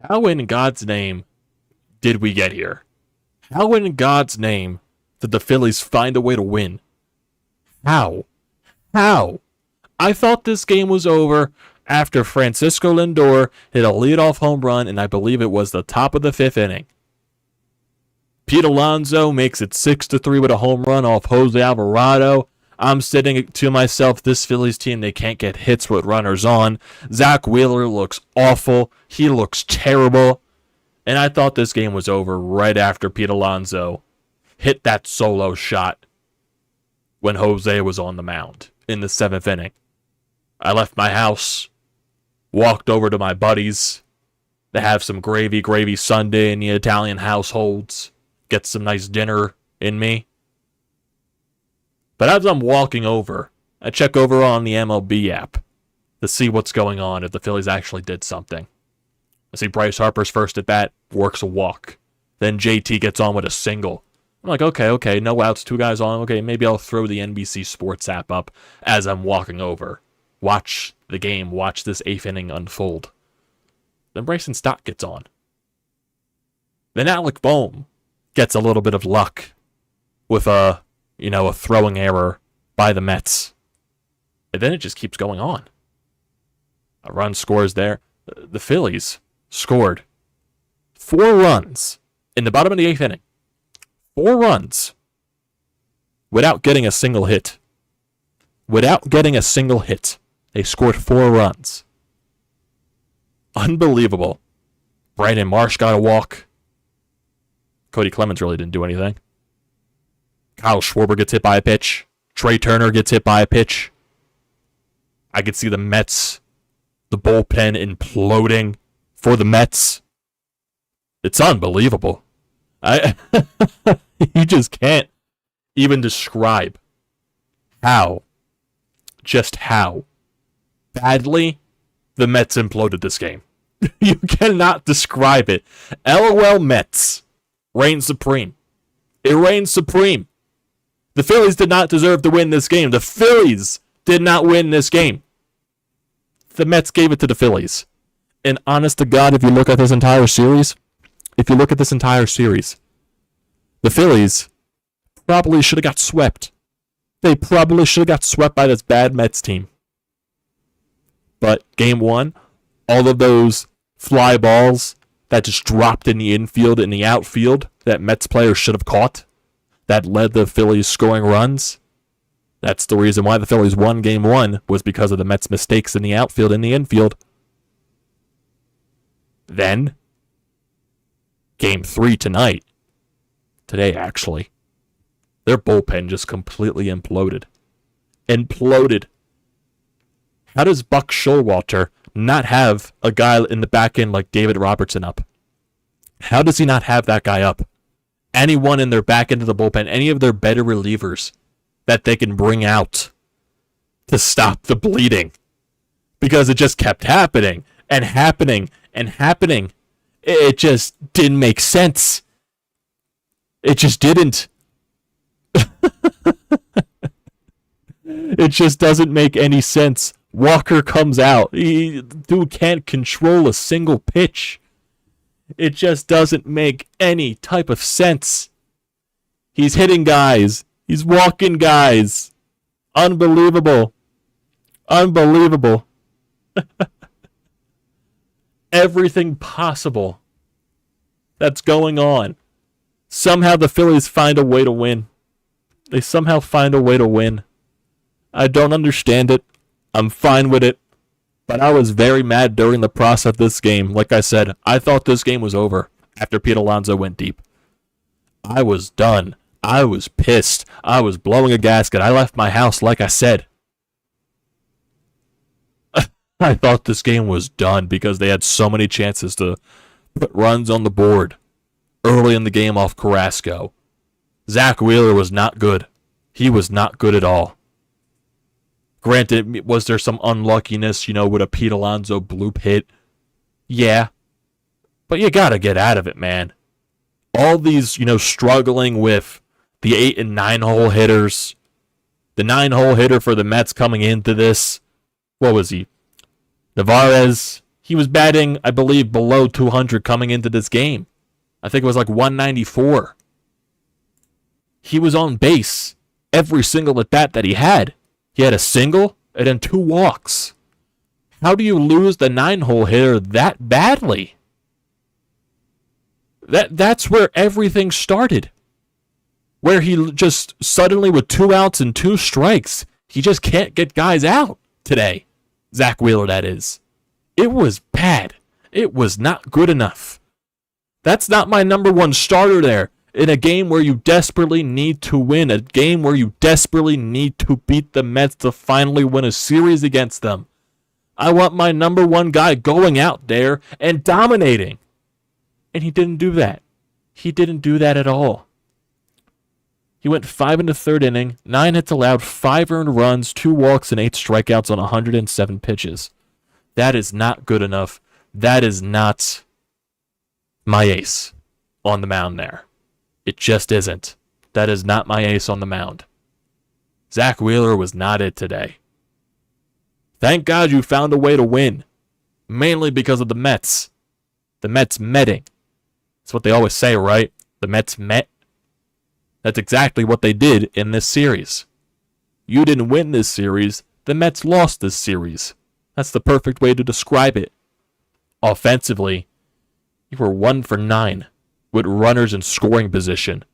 How in God's name did we get here? How in God's name did the Phillies find a way to win? How? How? I thought this game was over after Francisco Lindor hit a leadoff home run, and I believe it was the top of the 5th inning. Pete Alonso makes it 6-3 with a home run off Jose Alvarado. I'm sitting to myself, this Phillies team, they can't get hits with runners on. Zack Wheeler looks awful. He looks terrible. And I thought this game was over right after Pete Alonso hit that solo shot when Jose was on the mound in the 7th inning. I left my house, walked over to my buddies. They have some gravy Sunday in the Italian households. Get some nice dinner in me. But as I'm walking over, I check over on the MLB app to see what's going on, if the Phillies actually did something. I see Bryce Harper's first at bat, works a walk. Then JT gets on with a single. I'm like, okay, no outs, 2 guys on. Okay, maybe I'll throw the NBC Sports app up as I'm walking over. Watch the game, watch this 8th inning unfold. Then Bryson Stott gets on. Then Alec Boehm gets a little bit of luck with a throwing error by the Mets. And then it just keeps going on. A run scores there. The Phillies scored 4 runs in the bottom of the 8th inning. 4 runs without getting a single hit. They scored 4 runs. Unbelievable. Brandon Marsh got a walk. Cody Clemens really didn't do anything. Kyle Schwarber gets hit by a pitch. Trey Turner gets hit by a pitch. I could see the Mets, the bullpen imploding for the Mets. It's unbelievable. You just can't even describe just how badly the Mets imploded this game. You cannot describe it. LOL Mets reign supreme. It reigns supreme. The Phillies did not deserve to win this game. The Phillies did not win this game. The Mets gave it to the Phillies. And honest to God, if you look at this entire series, the Phillies probably should have got swept. They probably should have got swept by this bad Mets team. But game 1, all of those fly balls that just dropped in the infield and the outfield that Mets players should have caught, that led the Phillies scoring runs. That's the reason why the Phillies won game 1, was because of the Mets' mistakes in the outfield and the infield. Then, game 3 today actually, their bullpen just completely imploded. How does Buck Showalter not have a guy in the back end like David Robertson up? How does he not have that guy up? Anyone in their back end of the bullpen, any of their better relievers that they can bring out to stop the bleeding. Because it just kept happening and happening and happening. It just didn't make sense. It just didn't. It just doesn't make any sense. Walker comes out. Dude can't control a single pitch. It just doesn't make any type of sense. He's hitting guys. He's walking guys. Unbelievable. Everything possible that's going on. Somehow the Phillies find a way to win. They somehow find a way to win. I don't understand it. I'm fine with it. But I was very mad during the process of this game. Like I said, I thought this game was over after Pete Alonso went deep. I was done. I was pissed. I was blowing a gasket. I left my house, like I said. I thought this game was done because they had so many chances to put runs on the board early in the game off Carrasco. Zack Wheeler was not good. He was not good at all. Granted, was there some unluckiness, with a Pete Alonso bloop hit? Yeah. But you gotta get out of it, man. All these, struggling with the 8 and 9 hole hitters. The 9 hole hitter for the Mets coming into this. What was he? Navarez. He was batting, I believe, below 200 coming into this game. I think it was like 194. He was on base every single at bat that he had. He had a single and then 2 walks. How do you lose the 9-hole hitter that badly? That's where everything started. Where he just suddenly, with 2 outs and 2 strikes, he just can't get guys out today. Zack Wheeler, that is. It was bad. It was not good enough. That's not my number 1 starter there. In a game where you desperately need to win, a game where you desperately need to beat the Mets to finally win a series against them. I want my number 1 guy going out there and dominating. And he didn't do that. He didn't do that at all. He went 5 in the 3rd inning, 9 hits allowed, 5 earned runs, 2 walks, and 8 strikeouts on 107 pitches. That is not good enough. That is not my ace on the mound there. It just isn't. That is not my ace on the mound. Zack Wheeler was not it today. Thank God you found a way to win. Mainly because of the Mets. The Mets metting. That's what they always say, right? The Mets met. That's exactly what they did in this series. You didn't win this series. The Mets lost this series. That's the perfect way to describe it. Offensively, you were 1 for 9 with runners in scoring position,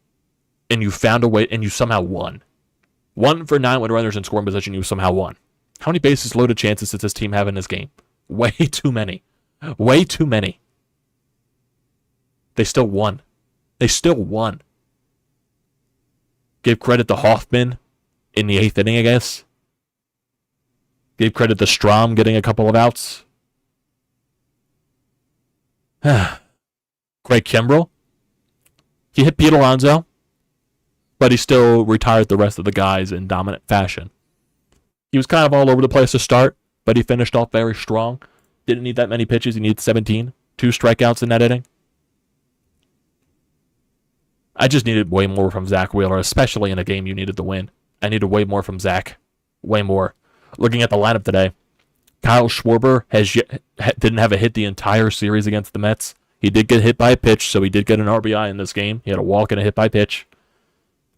and you found a way, and you somehow won. 1 for 9 with runners in scoring position, you somehow won. How many bases loaded chances does this team have in this game? Way too many. Way too many. They still won. They still won. Give credit to Hoffman in the 8th inning, I guess. Give credit to Strom getting a couple of outs. Craig Kimbrell. He hit Pete Alonso, but he still retired the rest of the guys in dominant fashion. He was kind of all over the place to start, but he finished off very strong. Didn't need that many pitches. He needed 17. 2 strikeouts in that inning. I just needed way more from Zack Wheeler, especially in a game you needed to win. I needed way more from Zack. Way more. Looking at the lineup today, Kyle Schwarber didn't have a hit the entire series against the Mets. He did get hit by a pitch, so he did get an RBI in this game. He had a walk and a hit by pitch.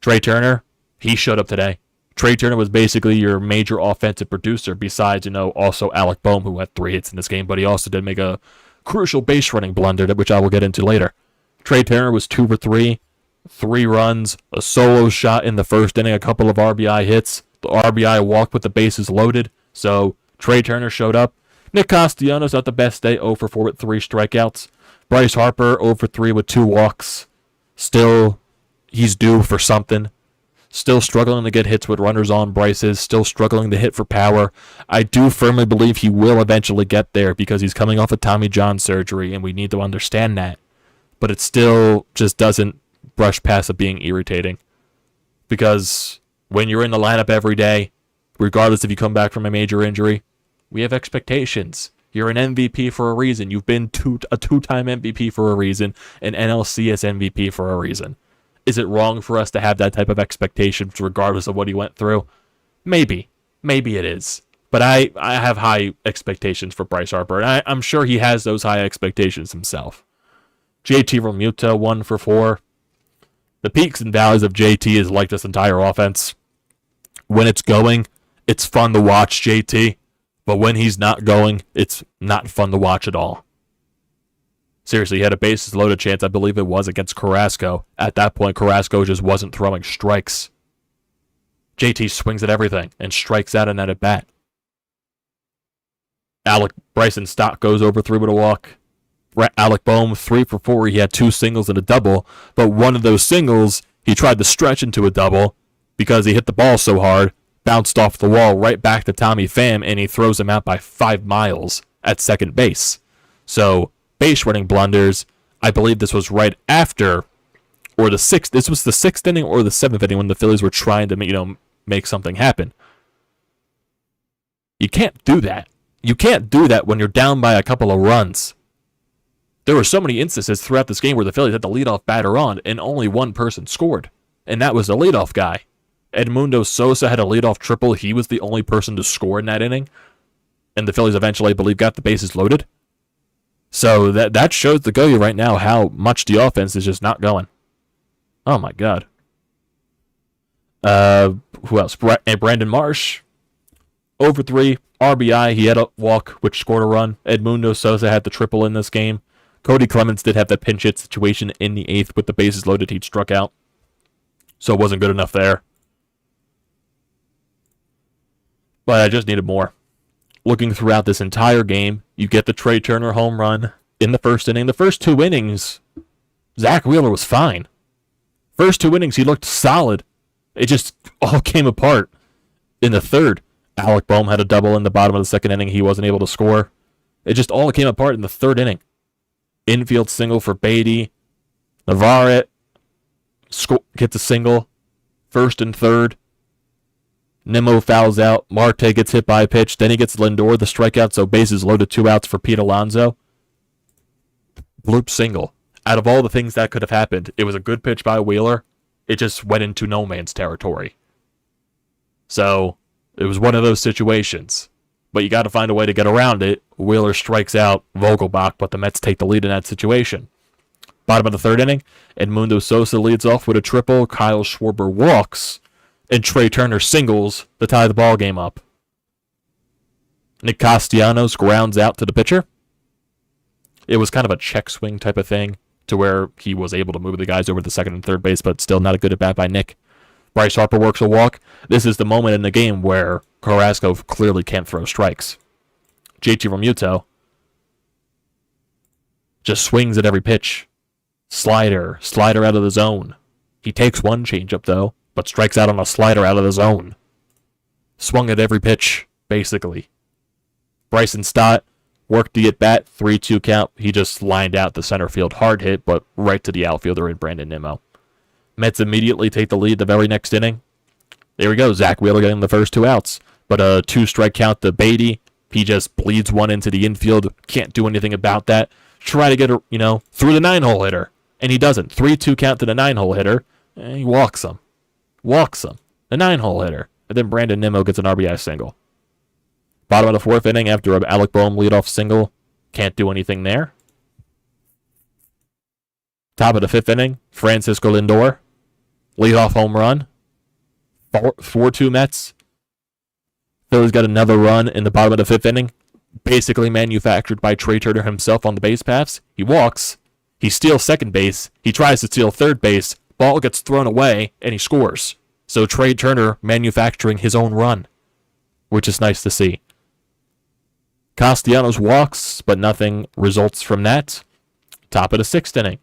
Trey Turner, he showed up today. Trey Turner was basically your major offensive producer, besides, also Alec Boehm, who had 3 hits in this game, but he also did make a crucial base running blunder, which I will get into later. Trey Turner was 2 for 3, 3 runs, a solo shot in the 1st inning, a couple of RBI hits. The RBI walked with the bases loaded, so Trey Turner showed up. Nick Castellanos not the best day, 0 for 4 with 3 strikeouts. Bryce Harper 0 for 3 with 2 walks. Still, he's due for something. Still struggling to get hits with runners on. Bryce is still struggling to hit for power. I do firmly believe he will eventually get there because he's coming off of Tommy John surgery, and we need to understand that. But it still just doesn't brush past it being irritating. Because when you're in the lineup every day, regardless if you come back from a major injury, we have expectations. You're an MVP for a reason. You've been a 2-time MVP for a reason, an NLCS MVP for a reason. Is it wrong for us to have that type of expectations regardless of what he went through? Maybe. Maybe it is. But I have high expectations for Bryce Harper, and I'm sure he has those high expectations himself. JT Realmuto, 1 for 4. The peaks and valleys of JT is like this entire offense. When it's going, it's fun to watch JT. But when he's not going, it's not fun to watch at all. Seriously, he had a bases loaded chance, I believe it was, against Carrasco. At that point, Carrasco just wasn't throwing strikes. JT swings at everything and strikes out in that at bat. Bryson Stott goes over 3 with a walk. Alec Boehm 3 for 4. He had 2 singles and a double, but one of those singles he tried to stretch into a double because he hit the ball so hard, bounced off the wall right back to Tommy Pham, and he throws him out by 5 miles at second base. So base running blunders. I believe this was right after, or the 6th. This was the 6th inning or the 7th inning when the Phillies were trying to make something happen. You can't do that. You can't do that when you're down by a couple of runs. There were so many instances throughout this game where the Phillies had the leadoff batter on and only one person scored, and that was the leadoff guy. Edmundo Sosa had a leadoff triple. He was the only person to score in that inning, and the Phillies eventually, I believe, got the bases loaded. So that shows the go right now how much the offense is just not going. Oh my god. Who else? Brandon Marsh. Over 3 RBI. He had a walk, which scored a run. Edmundo Sosa had the triple in this game. Cody Clemens did have that pinch hit situation in the 8th with the bases loaded. He'd struck out. So it wasn't good enough there. But I just needed more. Looking throughout this entire game, you get the Trey Turner home run in the first inning. The first 2 innings, Zack Wheeler was fine. First 2 innings, he looked solid. It just all came apart in the 3rd. Alec Boehm had a double in the bottom of the 2nd inning. He wasn't able to score. It just all came apart in the 3rd inning. Infield single for Beatty. Navarrete gets a single. 1st and 3rd. Nimmo fouls out. Marte gets hit by a pitch. Then he gets Lindor, the strikeout, so bases loaded, 2 outs for Pete Alonso. Bloop single. Out of all the things that could have happened, it was a good pitch by Wheeler. It just went into no man's territory. So, it was one of those situations. But you got to find a way to get around it. Wheeler strikes out Vogelbach, but the Mets take the lead in that situation. Bottom of the 3rd inning, Edmundo Sosa leads off with a triple. Kyle Schwarber walks, and Trey Turner singles to tie the ball game up. Nick Castellanos grounds out to the pitcher. It was kind of a check swing type of thing, to where he was able to move the guys over to 2nd and 3rd base, but still not a good at bat by Nick. Bryce Harper works a walk. This is the moment in the game where Carrasco clearly can't throw strikes. JT Realmuto just swings at every pitch. Slider out of the zone. He takes one changeup, though, but strikes out on a slider out of the zone. Swung at every pitch, basically. Bryson Stott worked the at-bat, 3-2 count. He just lined out the center field hard hit, but right to the outfielder in Brandon Nimmo. Mets immediately take the lead the very next inning. There we go, Zack Wheeler getting the first 2 outs. But a 2-strike count to Beatty. He just bleeds one into the infield. Can't do anything about that. Try to get through the 9-hole hitter. And he doesn't. 3-2 count to the 9-hole hitter. And he walks him. The 9-hole hitter. And then Brandon Nimmo gets an RBI single. Bottom of the 4th inning after an Alec Boehm leadoff single. Can't do anything there. Top of the 5th inning, Francisco Lindor. Leadoff home run. 4-2 Mets. Phillies got another run in the bottom of the 5th inning. Basically manufactured by Trey Turner himself on the base paths. He walks. He steals 2nd base. He tries to steal 3rd base. Ball gets thrown away, and he scores. So Trey Turner manufacturing his own run, which is nice to see. Castellanos walks, but nothing results from that. Top of the 6th inning.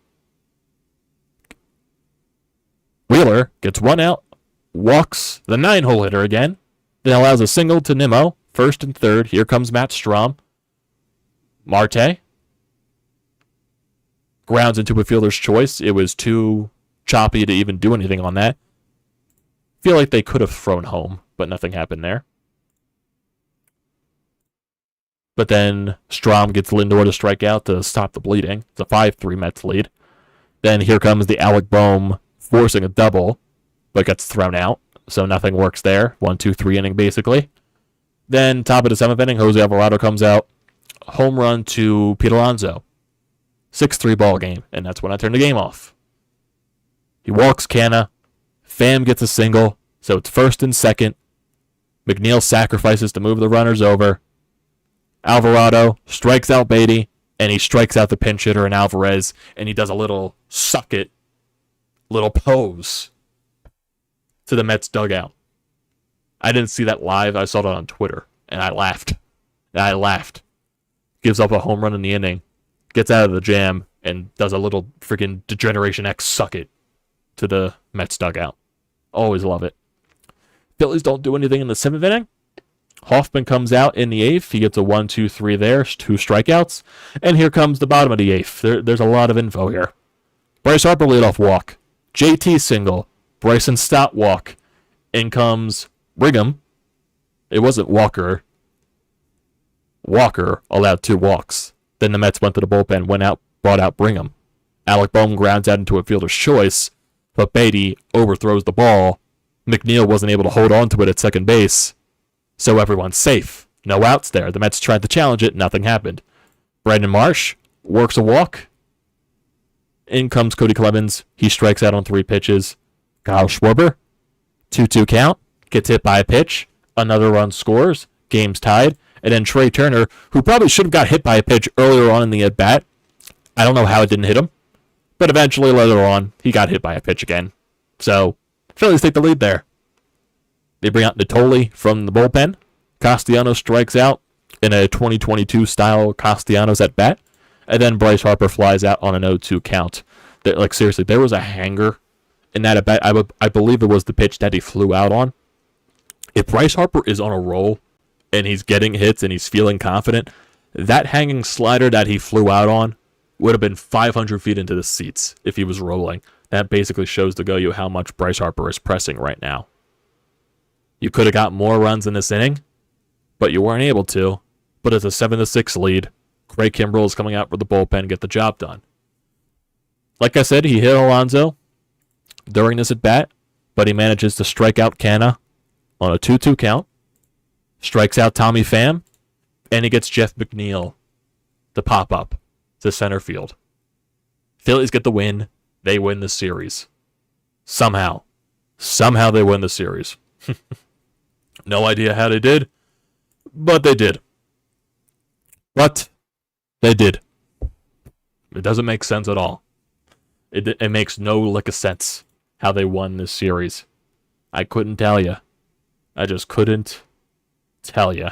Wheeler gets 1 out, walks the 9-hole hitter again, then allows a single to Nimmo, 1st and 3rd. Here comes Matt Strahm. Marte grounds into a fielder's choice. It was too choppy to even do anything on that. Feel like they could have thrown home, but nothing happened there. But then Strahm gets Lindor to strike out to stop the bleeding. It's a 5-3 Mets lead. Then here comes the Alec Boehm forcing a double, but gets thrown out. So nothing works there. 1-2-3 inning basically. Then top of the 7th inning, Jose Alvarado comes out. Home run to Pete Alonso. 6-3 ball game, and that's when I turn the game off. He walks Canna. Pham gets a single, so it's 1st and 2nd. McNeil sacrifices to move the runners over. Alvarado strikes out Beatty, and he strikes out the pinch hitter in Alvarez, and he does a little suck it, little pose to the Mets dugout. I didn't see that live. I saw it on Twitter, and I laughed. Gives up a home run in the inning, gets out of the jam, and does a little freaking Degeneration X suck it to the Mets dugout. Always love it. Phillies don't do anything in the 7th inning. Hoffman comes out in the 8th. He gets a 1-2-3 there, 2 strikeouts. And here comes the bottom of the 8th. There's a lot of info here. Bryce Harper leadoff walk. JT single. Bryson Stott walk. In comes Brigham. It wasn't Walker. Walker allowed 2 walks. Then the Mets went to the bullpen, went out, brought out Brigham. Alec Boehm grounds out into a fielder's choice, but Beatty overthrows the ball. McNeil wasn't able to hold on to it at 2nd base. So everyone's safe. No outs there. The Mets tried to challenge it. Nothing happened. Brandon Marsh works a walk. In comes Cody Clemens. He strikes out on 3 pitches. Kyle Schwarber, 2-2 count, gets hit by a pitch. Another run scores. Game's tied. And then Trey Turner, who probably should have got hit by a pitch earlier on in the at-bat. I don't know how it didn't hit him. But eventually, later on, he got hit by a pitch again. So, Phillies take the lead there. They bring out Nola from the bullpen. Castellanos strikes out in a 2022 style Castellanos at bat. And then Bryce Harper flies out on an 0-2 count. Seriously, there was a hanger in that at bat. I believe it was the pitch that he flew out on. If Bryce Harper is on a roll and he's getting hits and he's feeling confident, that hanging slider that he flew out on would have been 500 feet into the seats if he was rolling. That basically shows to go how much Bryce Harper is pressing right now. You could have got more runs in this inning, but you weren't able to. But it's a 7-6 lead. Craig Kimbrell is coming out for the bullpen to get the job done. Like I said, he hit Alonso during this at-bat, but he manages to strike out Canna on a 2-2 count, strikes out Tommy Pham, and he gets Jeff McNeil to pop up to center field. Phillies get the win. They win the series. Somehow they win the series. No idea how they did, but they did. They did. It doesn't make sense at all. It makes no lick of sense how they won this series. I couldn't tell you. I just couldn't tell you.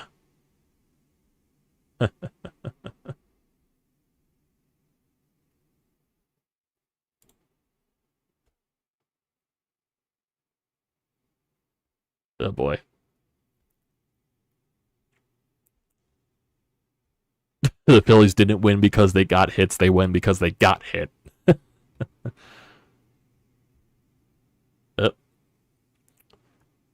Oh boy. The Phillies didn't win because they got hits. They win because they got hit.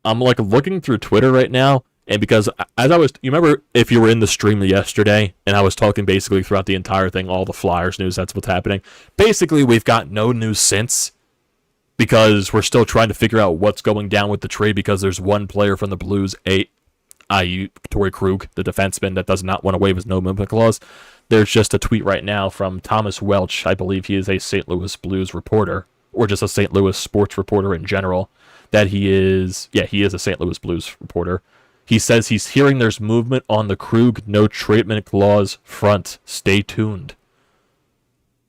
I'm looking through Twitter right now, and because as you remember if you were in the stream yesterday, and I was talking basically throughout the entire thing, all the Flyers news, that's what's happening. Basically, we've got no news since, because we're still trying to figure out what's going down with the trade, because there's one player from the Blues, i.e. Torrey Krug, the defenseman that does not want to waive his no-movement clause. There's just a tweet right now from Thomas Welch. I believe he is a St. Louis Blues reporter, or just a St. Louis sports reporter in general, that he is a St. Louis Blues reporter. He says he's hearing there's movement on the Krug no-treatment clause front. Stay tuned.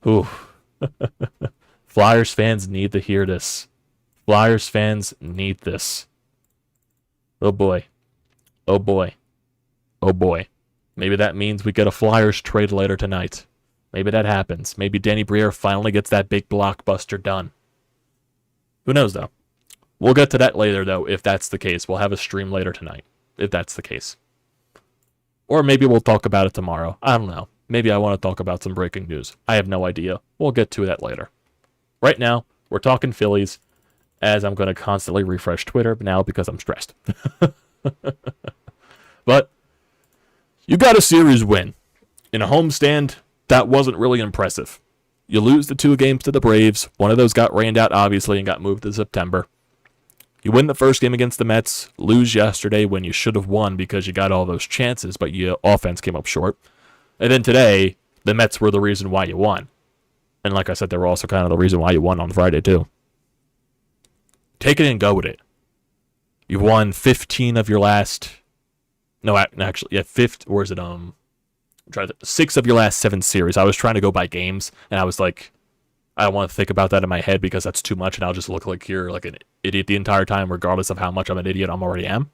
Ooh. Flyers fans need to hear this. Flyers fans need this. Oh boy. Oh boy. Oh boy. Maybe that means we get a Flyers trade later tonight. Maybe that happens. Maybe Danny Briere finally gets that big blockbuster done. Who knows, though? We'll get to that later, though, if that's the case. We'll have a stream later tonight, if that's the case. Or maybe we'll talk about it tomorrow. I don't know. Maybe I want to talk about some breaking news. I have no idea. We'll get to that later. Right now, we're talking Phillies, as I'm going to constantly refresh Twitter now because I'm stressed. But you got a series win. In a homestand, that wasn't really impressive. You lose the 2 games to the Braves. One of those got rained out, obviously, and got moved to September. You win the first game against the Mets, lose yesterday when you should have won because you got all those chances, but your offense came up short. And then today, the Mets were the reason why you won. And like I said, they were also kind of the reason why you won on Friday, too. Take it and go with it. You've won 15 of your last... No, actually, yeah, 6 of your last 7 series. I was trying to go by games, and I was like, I don't want to think about that in my head because that's too much, and I'll just look like you're like an idiot the entire time, regardless of how much I'm an idiot I already am.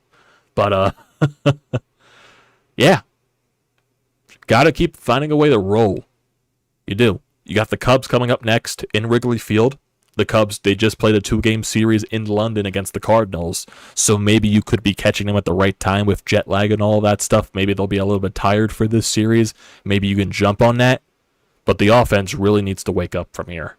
But, yeah. Gotta keep finding a way to roll. You do. You got the Cubs coming up next in Wrigley Field. The Cubs, they just played a 2-game series in London against the Cardinals, so maybe you could be catching them at the right time with jet lag and all that stuff. Maybe they'll be a little bit tired for this series. Maybe you can jump on that. But the offense really needs to wake up from here.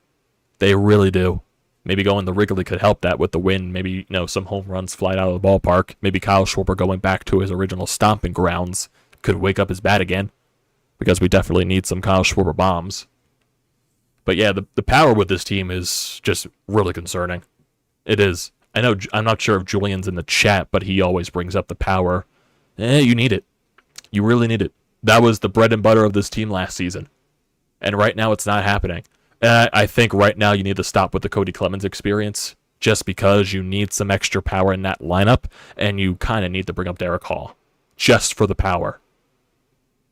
They really do. Maybe going to Wrigley could help that with the win. Maybe, some home runs flying out of the ballpark. Maybe Kyle Schwarber going back to his original stomping grounds could wake up his bat again, because we definitely need some Kyle Schwarber bombs. But yeah, the power with this team is just really concerning. It is. I know, I'm not sure if Julian's in the chat, but he always brings up the power. You need it. You really need it. That was the bread and butter of this team last season. And right now, it's not happening. And I think right now you need to stop with the Cody Clemens experience, just because you need some extra power in that lineup, and you kind of need to bring up Derek Hall just for the power.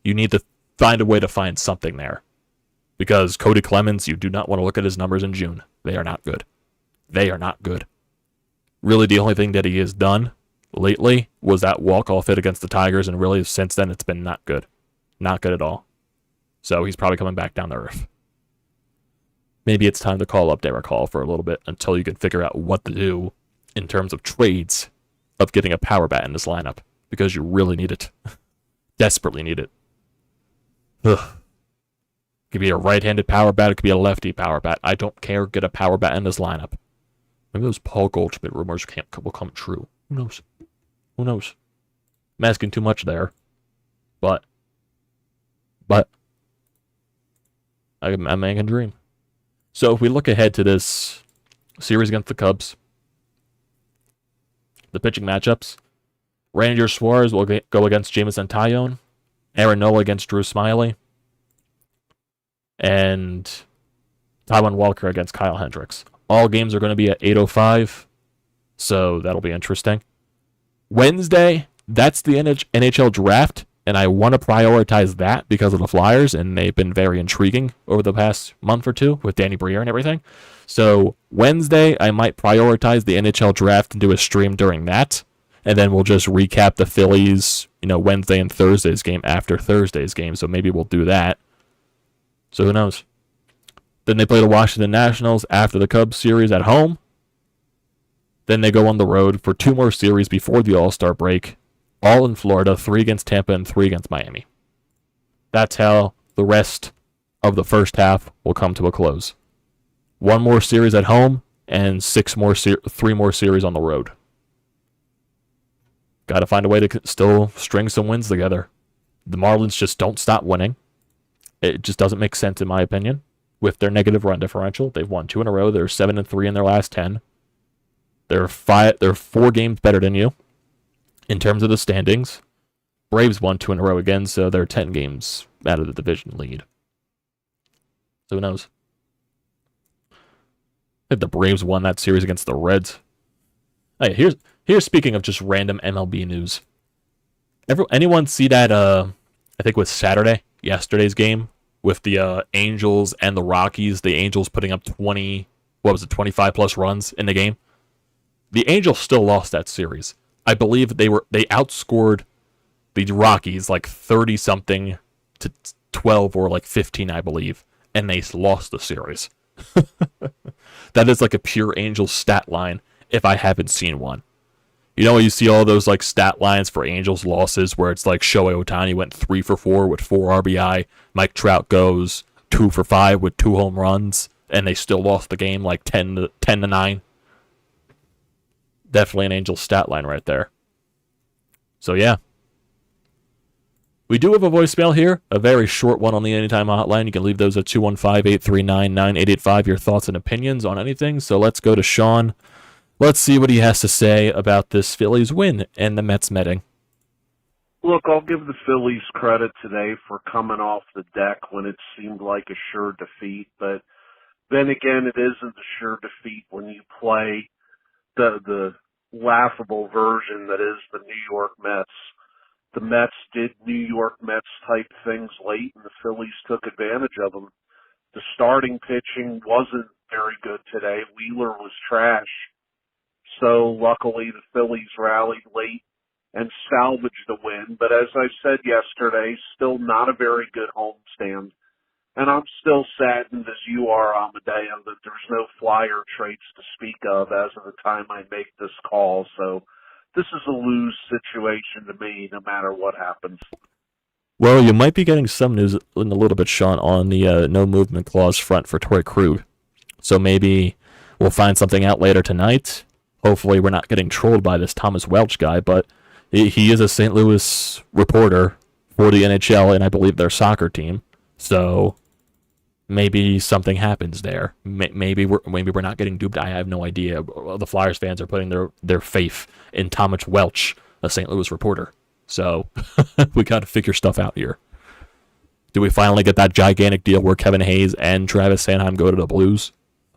You need to find a way to find something there. Because Cody Clemens, you do not want to look at his numbers in June. They are not good. They are not good. Really, the only thing that he has done lately was that walk-off hit against the Tigers, and really since then it's been not good. Not good at all. So he's probably coming back down to earth. Maybe it's time to call up Derek Hall for a little bit until you can figure out what to do in terms of trades of getting a power bat in this lineup, because you really need it. Desperately need it. Ugh. It could be a right-handed power bat, it could be a lefty power bat. I don't care, get a power bat in this lineup. Maybe those Paul Goldschmidt rumors will come true. Who knows? Who knows? I'm asking too much there. But I man can dream. So if we look ahead to this series against the Cubs, the pitching matchups, Ranger Suarez will go against Jameson Taillon, Aaron Nola against Drew Smyly, and Taijuan Walker against Kyle Hendricks. All games are going to be at 8:05, so that'll be interesting. Wednesday, that's the NHL draft, and I want to prioritize that because of the Flyers, and they've been very intriguing over the past month or two with Danny Briere and everything. So Wednesday, I might prioritize the NHL draft and do a stream during that, and then we'll just recap the Phillies, Wednesday and Thursday's game after Thursday's game, so maybe we'll do that. So who knows? Then they play the Washington Nationals after the Cubs series at home. Then they go on the road for 2 more series before the All-Star break, all in Florida, 3 against Tampa and 3 against Miami. That's how the rest of the first half will come to a close. 1 more series at home and 3 more series on the road. Got to find a way to still string some wins together. The Marlins just don't stop winning. It just doesn't make sense, in my opinion. With their negative run differential, they've won 2 in a row. They're 7-3 in their last 10. They're 4 games better than you in terms of the standings. Braves won 2 in a row again, so they're 10 games out of the division lead. So who knows? If the Braves won that series against the Reds. Hey, here's speaking of just random MLB news. Anyone see that? I think it was yesterday's game with the Angels and the Rockies. The Angels putting up 25 plus runs in the game. The Angels still lost that series. I believe they outscored the Rockies like 30 something to 12 or like 15, I believe, and they lost the series. That is like a pure Angels stat line if I haven't seen one. You see all those like stat lines for Angels losses where it's like Shohei Ohtani went 3 for 4 with 4 RBI. Mike Trout goes 2 for 5 with 2 home runs, and they still lost the game like 10-9. Definitely an Angels stat line right there. So yeah. We do have a voicemail here, a very short one on the Anytime Hotline. You can leave those at 215-839-9885, your thoughts and opinions on anything. So let's go to Sean. Let's see what he has to say about this Phillies win and the Mets meeting. Look, I'll give the Phillies credit today for coming off the deck when it seemed like a sure defeat. But then again, it isn't a sure defeat when you play the laughable version that is the New York Mets. The Mets did New York Mets type things late, and the Phillies took advantage of them. The starting pitching wasn't very good today. Wheeler was trash. So luckily the Phillies rallied late and salvaged the win. But as I said yesterday, still not a very good homestand. And I'm still saddened as you are, Amadeo, that there's no Flyer traits to speak of as of the time I make this call. So this is a lose situation to me, no matter what happens. Well, you might be getting some news in a little bit, Sean, on the no movement clause front for Torrey Krug. So maybe we'll find something out later tonight. Hopefully we're not getting trolled by this Thomas Welch guy, but he is a St. Louis reporter for the NHL and I believe their soccer team. So maybe something happens there. Maybe we're not getting duped. I have no idea. The Flyers fans are putting their faith in Thomas Welch, a St. Louis reporter. So we got to figure stuff out here. Do we finally get that gigantic deal where Kevin Hayes and Travis Sanheim go to the Blues?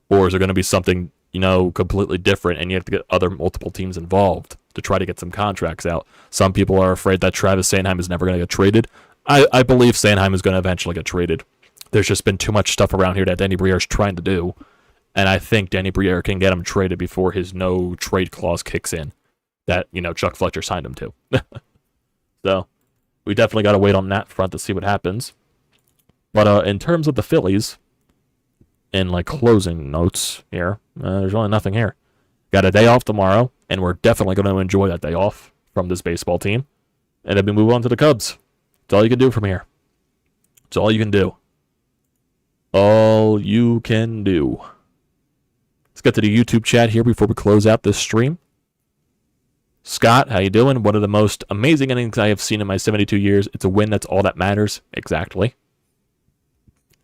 Or is it going to be something, completely different, and you have to get other multiple teams involved to try to get some contracts out? Some people are afraid that Travis Sanheim is never going to get traded. I believe Sanheim is going to eventually get traded. There's just been too much stuff around here that Danny Briere is trying to do, and I think Danny Briere can get him traded before his no trade clause kicks in that, Chuck Fletcher signed him to. So, we definitely got to wait on that front to see what happens. But in terms of the Phillies, in closing notes here, there's really nothing here. Got a day off tomorrow, and we're definitely going to enjoy that day off from this baseball team. And then we move on to the Cubs. That's all you can do from here. That's all you can do. All you can do. Let's get to the YouTube chat here before we close out this stream. Scott, how you doing? One of the most amazing innings I have seen in my 72 years. It's a win. That's all that matters. Exactly.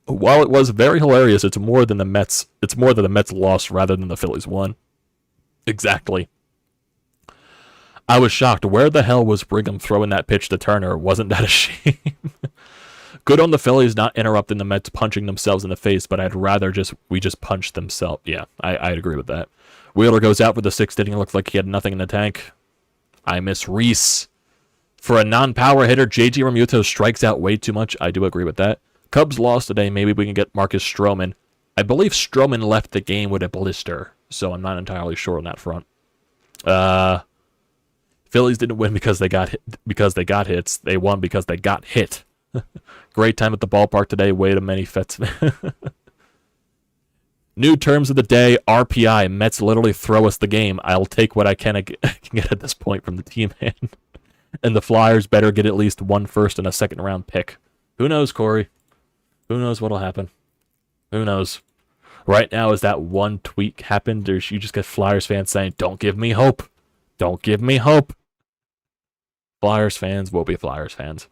While it was very hilarious, it's more than the Mets. It's more that the Mets lost rather than the Phillies won. Exactly. I was shocked. Where the hell was Brigham throwing that pitch to Turner? Wasn't that a shame? Good on the Phillies not interrupting the Mets punching themselves in the face, but I'd rather we just punch themselves. Yeah, I'd agree with that. Wheeler goes out for the sixth inning. It looked like he had nothing in the tank. I miss Rhys. For a non-power hitter, JT Realmuto strikes out way too much. I do agree with that. Cubs lost today. Maybe we can get Marcus Stroman. I believe Stroman left the game with a blister, so I'm not entirely sure on that front. Phillies didn't win because they got hits. They won because they got hit. Great time at the ballpark today. Way too many Fets. New terms of the day, RPI. Mets literally throw us the game. I'll take what I can get at this point from the team, man. And the Flyers better get at least one first and a second round pick. Who knows, Corey? Who knows what'll happen? Who knows? Right now, as that one tweet happened, you just get Flyers fans saying, "Don't give me hope. Don't give me hope." Flyers fans will be Flyers fans.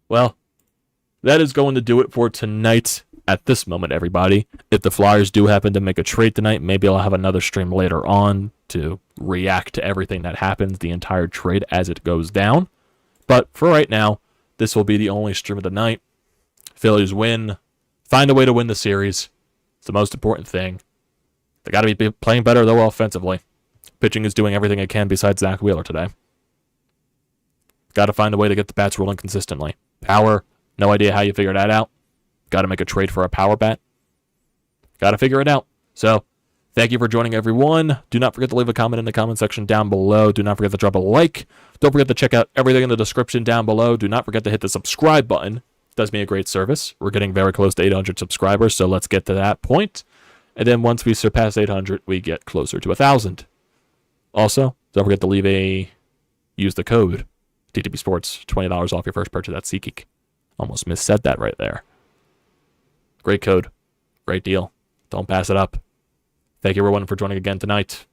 Well, that is going to do it for tonight at this moment, everybody. If the Flyers do happen to make a trade tonight, maybe I'll have another stream later on to react to everything that happens, the entire trade as it goes down. But for right now, this will be the only stream of the night. Phillies win. Find a way to win the series. It's the most important thing. They got to be playing better, though, offensively. Pitching is doing everything it can besides Zack Wheeler today. Got to find a way to get the bats rolling consistently. Power, no idea how you figure that out. Got to make a trade for a power bat. Got to figure it out. So, thank you for joining, everyone. Do not forget to leave a comment in the comment section down below. Do not forget to drop a like. Don't forget to check out everything in the description down below. Do not forget to hit the subscribe button. It does me a great service. We're getting very close to 800 subscribers, so let's get to that point. And then once we surpass 800, we get closer to 1,000. Also, don't forget to use the code TTPSPORTS, $20 off your first purchase at SEATGEEK. Almost missaid that right there. Great code. Great deal. Don't pass it up. Thank you, everyone, for joining again tonight.